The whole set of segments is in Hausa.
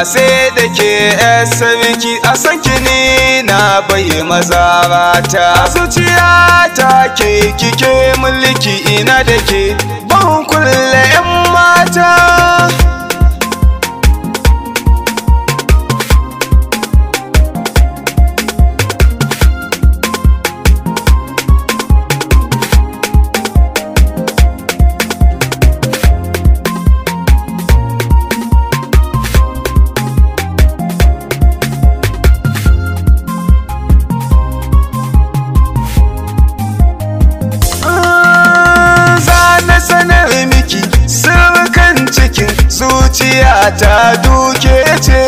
sai da ke sarki a san kini na bai mazarata zuciya ta ke kike mulki ina da ke ban kulle 'yan mata zuciya ta duke ce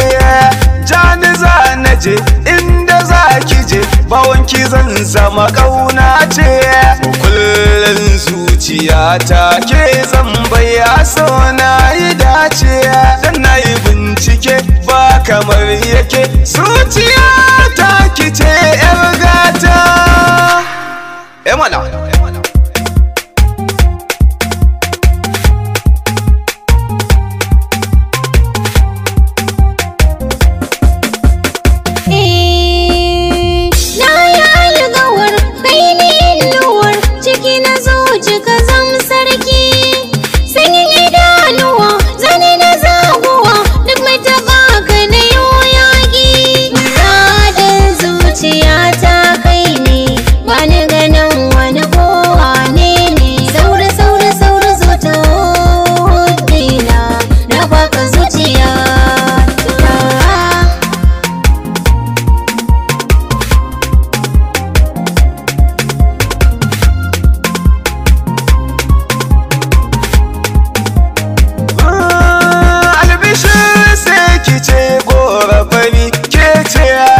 jani za na je inda za ki je bawanki zan zama ƙauna ce kullum zuciya ta ke zan baya so na yi dace dan na yi bincike ba kamar yake zuciya ta ki ce 'yar gata mana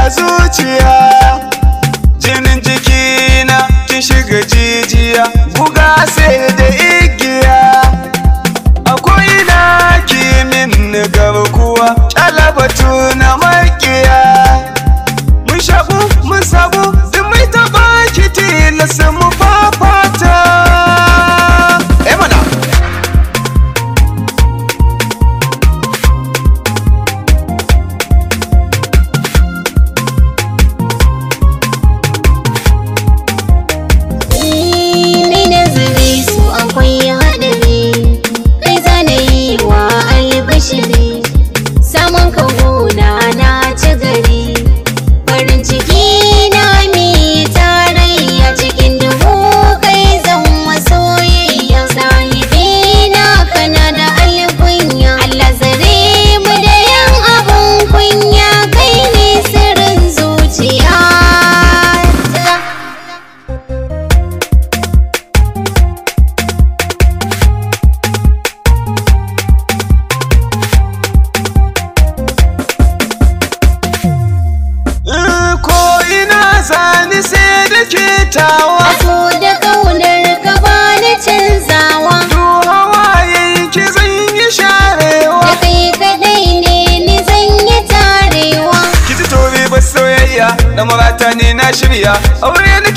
zuciya jinin jikina kin shiga jijiya buga sai da igiya akwai na kimin garkuwa kalabatu na makiya mun shabu mun sabu duk mai taba ki tilasa mu fafata mana samun kagona na ci gari farin ciki na mi tarayya cikin dubu kai zan masoyayya sahibi na kana da alkunya Allah zare mu da yan abun kunya kai ne sirrin zuciya sani sai da ke tawa so da kaunar ka bani canzawa du hawaye ki zan yi sharewa da kai kadai ne ni zan yi tarewa ki ji tobe ba soyayya da marata ne na shirya aure ni